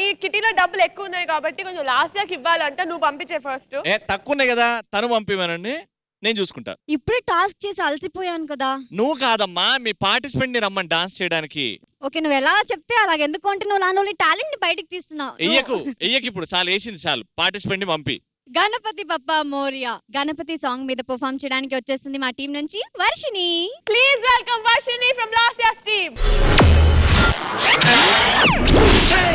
ఈ కిటీలో డబ్బులు ఎక్కువ ఉన్నాయి కాబట్టి కొంచెం లాస్ట్ ఇయర్కి ఇవ్వాలంటే నువ్వు పంపించే ఫస్ట్. తక్కువ ఉన్నాయి కదా, తను పంపిమనండి, నేను చూసుకుంటా. ఇప్పుడే టాస్క్ చేసి అలసిపోయాను కదా. నువ్వు కాదమ్మా, మీ పార్టిసిపెంట్ ని రమ్మని డాన్స్ చేయడానికి. ఓకే, నువ్వు ఎలా చెప్తే అలాగ. ఎందుకంటే నువ్వు నాలోని టాలెంట్ ని బయటికి తీస్తున్నావు. ఎయ్యకు ఇప్పుడు చాలు, వేసింది చాలు, పార్టిసిపెంట్ ని పంపి. గణపతి బప్పా మోరియా గణపతి సాంగ్ మీద పర్ఫామ్ చేయడానికి వచ్చేసింది మా టీం నుంచి Varshini. Please welcome Varshini from last years team. say.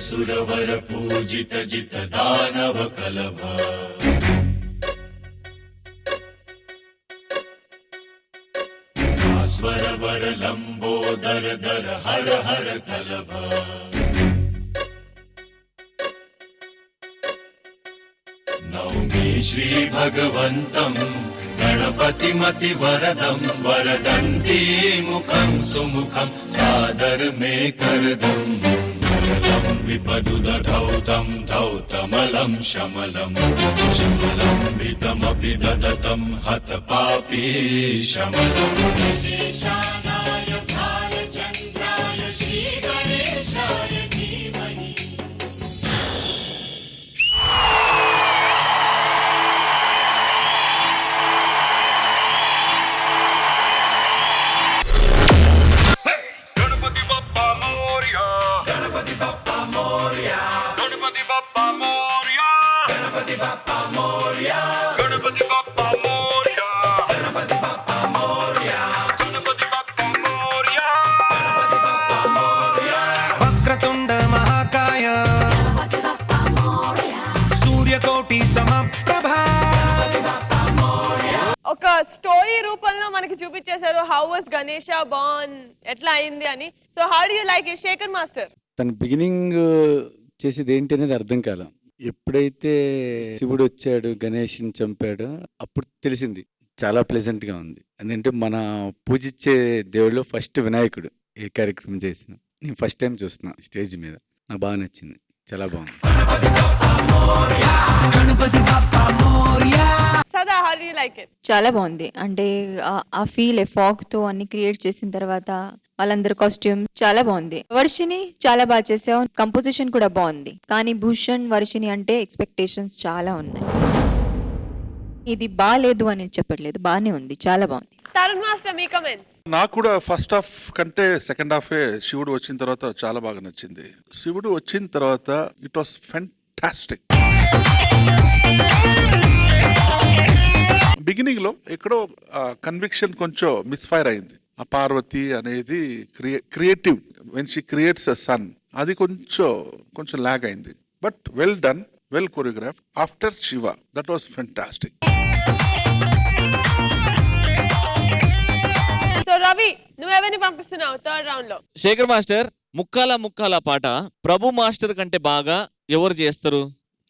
सुरवर पूजित जित दानव कलभ स्वर वर लंबोदर दर हर हर कलभ नौमि श्री भगवन्तं गणपतिमति वरदं वरदन्ती मुखं सुमुखं सादर मे करदं विपदुदधौतं धौतमलं शमलं शमलं वितमपि ददतं हतपापी शमलम् देशानाय भालचन्द्राय श्रीगणेशाय धीमहि స్టోరీ రూపంలో మనకి చూపించేశారు హౌ వాస్ గణేష బార్న్, ఎట్లా అయింది అని. So how do you like it Shekhar master? తన బిగినింగ్ చేసేది ఏంటి అనేది అర్థం కాల. ఎప్పుడైతే శివుడు వచ్చాడు గణేష్ని చంపాడు అప్పుడు తెలిసింది. చాలా ప్లెజెంట్ గా ఉంది. ఎందుకంటే మన పూజించే దేవుళ్ళు ఫస్ట్ వినాయకుడు. ఏ కార్యక్రమం చేసిన నేను ఫస్ట్ టైం చూస్తున్నా స్టేజ్ మీద, నాకు బాగా నచ్చింది, చాలా బాగుంది. సదా how do you like it? చాలా బాగుంది. అంటే ఆ ఫీల్ ఫాగ్ తో అన్ని క్రియేట్ చేసిన తర్వాత వాళ్ళందరి కాస్ట్యూమ్ చాలా బాగుంది. వర్షిని చాలా బాగా చేసావు, కంపోజిషన్ కూడా బాగుంది. కానీ భూషణ్ వర్షిని అంటే ఎక్స్పెక్టేషన్స్ చాలా ఉన్నాయి. ఇది బాగాలేదు అని చెప్పట్లేదు, బాగానే ఉంది, చాలా బాగుంది. తరుణ్ మాస్టర్ మీ కమెంట్స్? నాకు కూడా ఫస్ట్ హాఫ్ కంటే సెకండ్ హాఫే శివుడు వచ్చిన తర్వాత చాలా బాగా నచ్చింది. శివుడు వచ్చిన తర్వాత ఇట్ వాస్ ఫెంటాస్టిక్. బిగినింగ్ లో ఎక్కడో కన్విక్షన్ కొంచెం మిస్ఫైర్ అయింది. ఆ పార్వతి అనేది creative when she creates a sun, అది కొంచెం లాగ్ అయింది. But well done, well choreograph. After Shiva that was fantastic. So Ravi, నువ్వెవరిని పంపిస్తున్నావు థర్డ్ రౌండ్ లో? శేఖర్ మాస్టర్, ముక్కాల పాట ప్రభు మాస్టర్ కంటే బాగా ఎవరు చేస్తారు?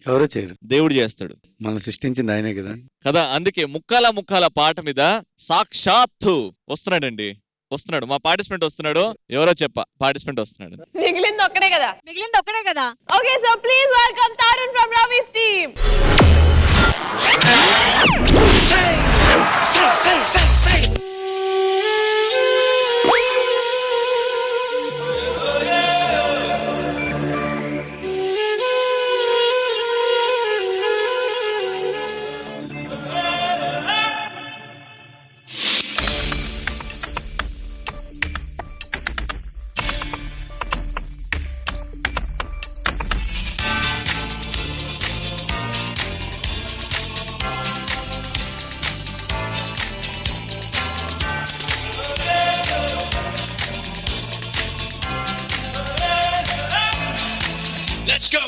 ఎవరో చేయరు, దేవుడు చేస్తాడు. మనం సృష్టించింది ఆయనే కదా కదా, అందుకే ముక్కాల పాట మీద సాక్షాత్తు వస్తున్నాడు మా పార్టిసిపెంట్ వస్తున్నాడు. ఎవరో పార్టిసిపెంట్ వస్తున్నాడు. మిగిలింది ఒక్కడే కదా? కదా. Okay, so please welcome Tarun from Ravi's team. Let's go.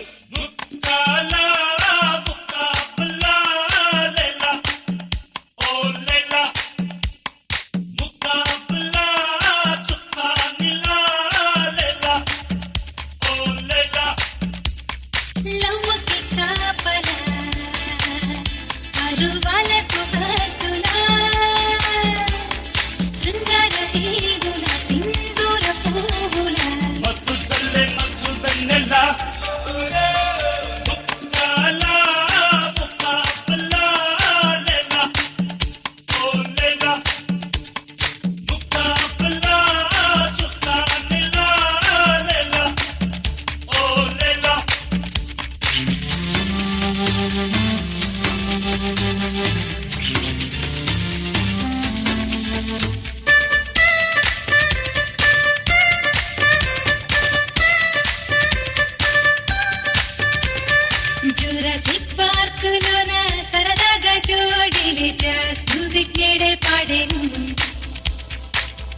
Jurassic park లోన సరదాగా జోడీలే జాస్ మ్యూజిక్ నేడే పాడేను.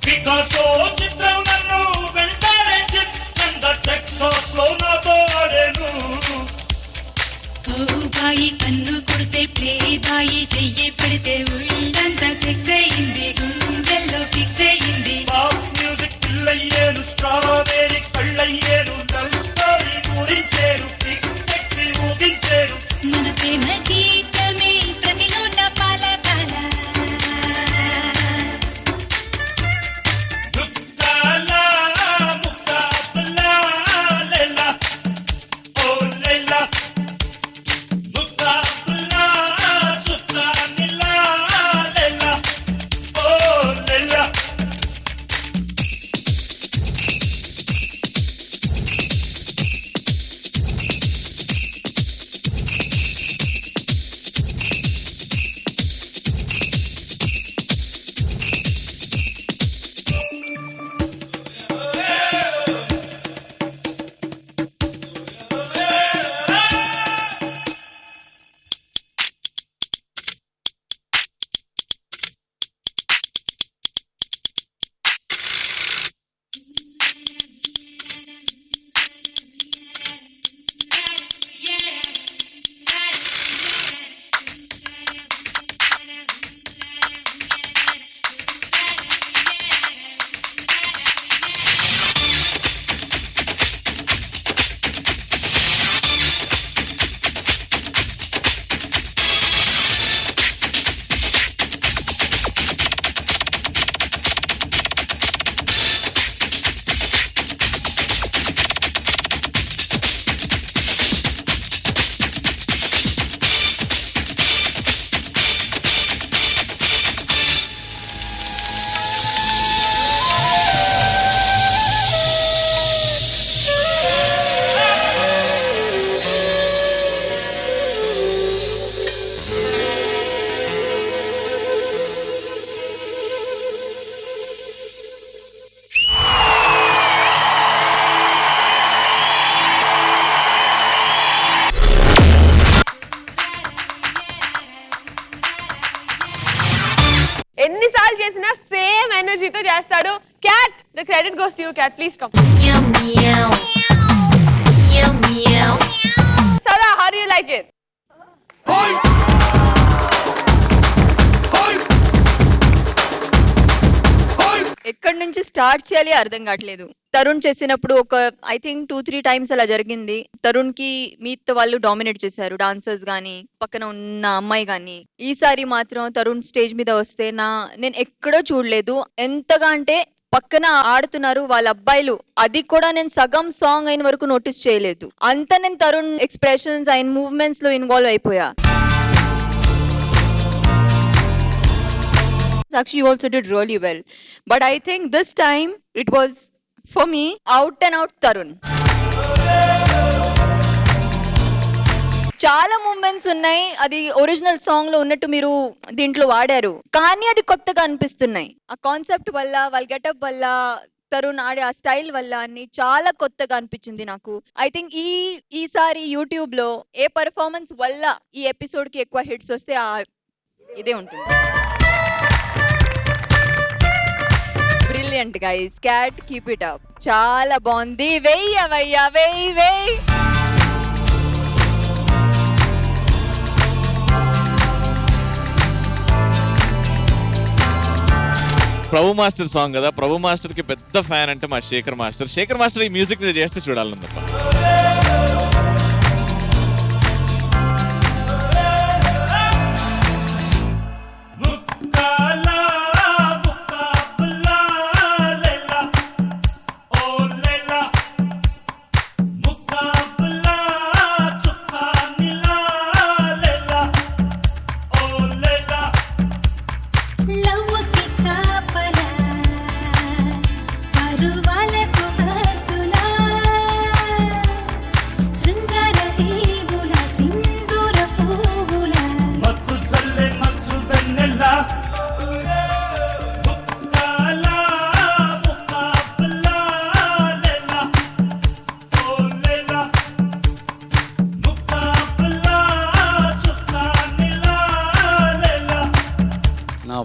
పికాసో చిత్రం నన్ను వెంటాడే చిత్రంగా టెక్సాస్ లో నాతో ఆడేను. కౌబాయి కన్ను కొడితే ప్లే బాయి చెయ్యి పెడితే ఉళ్ళంతా సెక్స్ అయింది, గుండెల్లో ఫిక్స్ అయింది. పాప్ మ్యూజిక్ పిల్లయ్యేను, స్ట్రాబెరీ కళ్ళయ్యేను, లవ్ స్టోరీ గురించేను, టిక్కెట్ ఊగించేను. మన ప్రేమ గీతమే ప్రతి నోట పాల పాల. ముక్కాలా ముక్కాబలా లేలా ఓ లేలా, ముక్కాబలా చుక్కా నిలా లేలా ఓ లేలా. చేస్తాడు. Cat, the credit goes to you. Cat, please come. Sada, how do you like it? ఎక్కడి నుంచి స్టార్ట్ చేయాలి అర్థం కావట్లేదు. తరుణ్ చేసినప్పుడు ఒక ఐ థింక్ 2-3 టైమ్స్ అలా జరిగింది. తరుణ్ కి మీతో వాళ్ళు డామినేట్ చేశారు, డాన్సర్స్ గానీ పక్కన ఉన్న అమ్మాయి గానీ. ఈసారి మాత్రం తరుణ్ స్టేజ్ మీద వస్తే నేను ఎక్కడో చూడలేదు. ఎంతగా అంటే పక్కన ఆడుతున్నారు వాళ్ళ అబ్బాయిలు, అది కూడా నేను సగం సాంగ్ అయిన వరకు నోటీస్ చేయలేదు. అంత నేను తరుణ్ ఎక్స్ప్రెషన్స్ ఆయన మూవ్మెంట్స్ లో ఇన్వాల్వ్ అయిపోయా. Sakshi, you also did really well. But I think this time it was, for me, out and out Tarun. చాలా మూమెంట్స్ ఉన్నాయి, అది ఒరిజినల్ సాంగ్ లో ఉన్నట్టు మీరు దీంట్లో వాడారు, కానీ అది కొత్తగా అనిపిస్తున్నాయి. ఆ కాన్సెప్ట్ వల్ల, వాళ్ళ గెటప్ వల్ల, తరుణ్ ఆడే ఆ స్టైల్ వల్ల అన్ని చాలా కొత్తగా అనిపించింది నాకు. ఐ థింక్ ఈసారి యూట్యూబ్ లో ఏ పర్ఫార్మెన్స్ వల్ల ఈ ఎపిసోడ్ కి ఎక్కువ హిట్స్ వస్తే ఇదే ఉంటుంది. Brilliant guys, cat, keep it up. చాలా బాగుంది. వెయ్యి. ప్రభు మాస్టర్ సాంగ్ కదా, ప్రభు మాస్టర్ కి పెద్ద ఫ్యాన్ అంటే మా శేఖర్ మాస్టర్. శేఖర్ మాస్టర్ ఈ మ్యూజిక్ మీద చేస్తే చూడాలని తప్ప.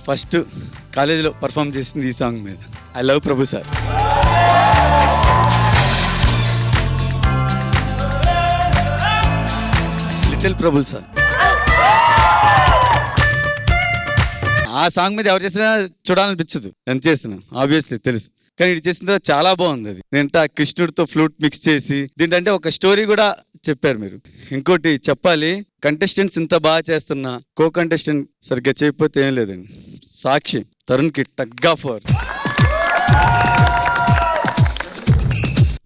ఫస్ట్ కాలేజీలో పర్ఫామ్ చేసింది ఈ సాంగ్ మీద. I love Prabhu sir. Little Prabhu sir. ఆ సాంగ్ మీద ఎవరు చేసినా చూడాలనిపించదు, ఎంత చేసినా ఆబ్వియస్లీ తెలుసు. కానీ ఇది చేసిన తర్వాత చాలా బాగుంది. అది దీంట్లో ఆ కృష్ణుడితో ఫ్లూట్ మిక్స్ చేసి దీంట్లో ఒక స్టోరీ కూడా చెప్పారు మీరు. ఇంకోటి చెప్పాలి, కంటెస్టెంట్స్ ఇంత బాగా చేస్తున్నా కో కంటెస్టెంట్ సరిగ్గా చేయకపోతే ఏం లేదండి. సాక్షి, తరుణ్కి టగ్ ఆఫ్ వార్.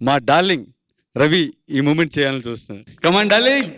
మా డార్లింగ్ రవి ఈ మూమెంట్ చేయాలని చూస్తున్నాడు. Come on darling.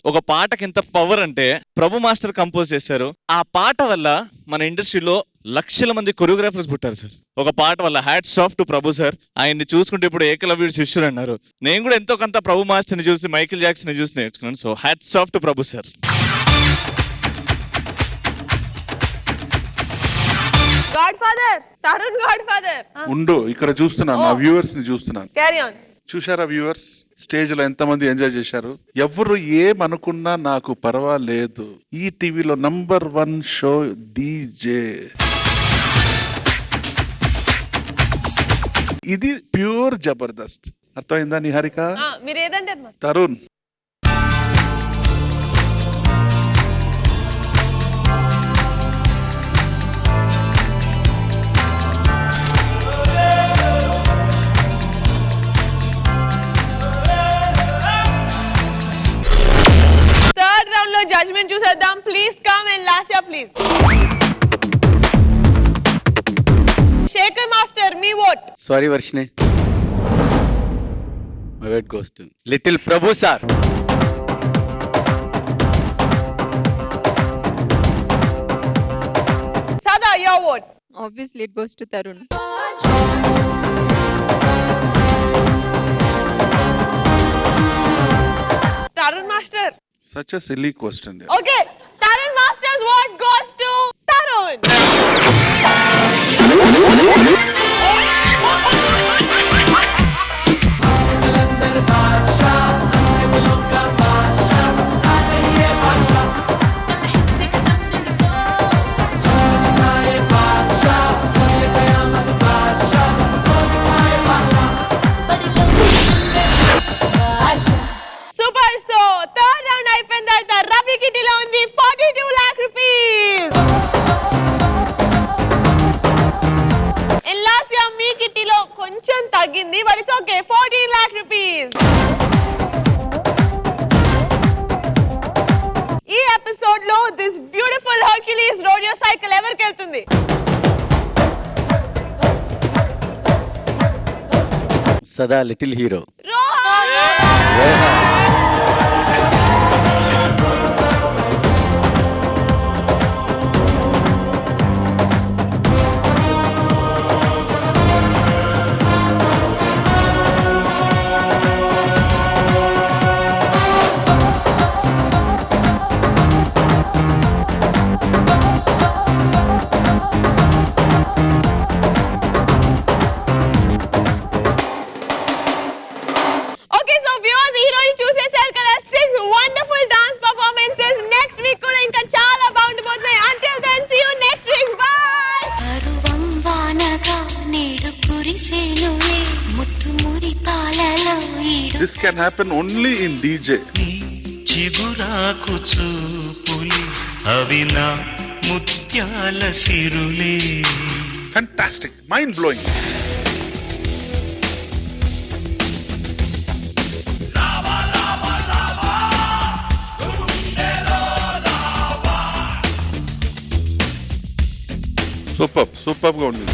ఒక పాటకి ఎంత పవర్ అంటే ప్రభు మాస్టర్ కంపోజ్ చేశారు. ఆ పాట వల్ల మన ఇండస్ట్రీలో లక్షల మంది కొరియోగ్రాఫర్స్ పుట్టారు సార్. ఒక పాట వల్ల hats off to Prabhu sir. ఆయన్ని చూసుకుంటే ఇప్పుడు ఏకలవ్యుడు శిష్యుడు అన్నారు. నేను కూడా ఎంతో కొంత ప్రభు మాస్టర్ ని చూసి, మైకేల్ జాక్సన్ ని చూసి నేర్చుకున్నాను. So hats off to Prabhu sir. God father, Tarun God father. ఉండు, ఇక్కడ చూస్తున్నాను, నా వ్యూవర్స్ ని చూస్తున్నాను. Carry on. చూశారా వ్యూవర్స్, స్టేజ్ లో ఎంతమంది ఎంజాయ్ చేశారు? ఎవరు ఏమనుకున్నా నాకు పర్వాలేదు. ఈ టీవీలో నంబర్ 1 షో డీజే. ఇది ప్యూర్ జబర్దస్త్. అర్థమైందా నిహారిక? మీరు ఏదంటే తరుణ్, జడ్జ్మెంట్ చూసేద్దాం. Please come and Lasya please. vote. Sorry Varshini. My vote goes to little Prabhu sir. Sada, your vote. Obviously it goes to Tarun. Tarun Master. Such a silly question. Yeah. Okay, Tarun Master's vote goes to Tarun. Super, so third round అయిపోయిన తర్వాత రవి కిటిలో ఉంది 42 lakh rupees. And last year మీ కిటిలో కొంచెం తగ్గింది, but it's okay, 14 lakh rupees. ఈ episode లో this beautiful హర్క్యులీస్ Rodeo cycle ఎవరికి వెళ్తుంది? సదా little hero. Okay, so viewers, ఈ రోజు చూసేశారు కదా 6 wonderful dance performances. Next week కూడా ఇంకా చాలా బాగుండబోతున్నాయి. Until then, see you next week. Bye. పరువం వానగా నేడు కురిసేనులే ముత్తుమురి పాలలో ఈడు This can happen only in DJ. చిగురాకు చూపులి అవినా ముత్యాల సిరులే. Fantastic, mind blowing. సూపర్ గా ఉంది.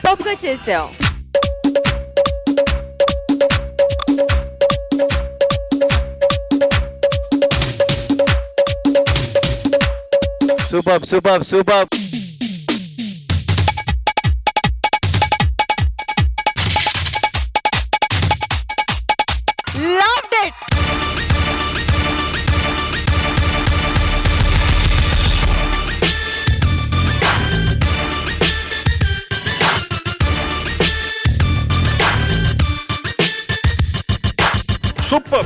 సూపర్ గా చేసావు. సూపర్. Loved it. Super.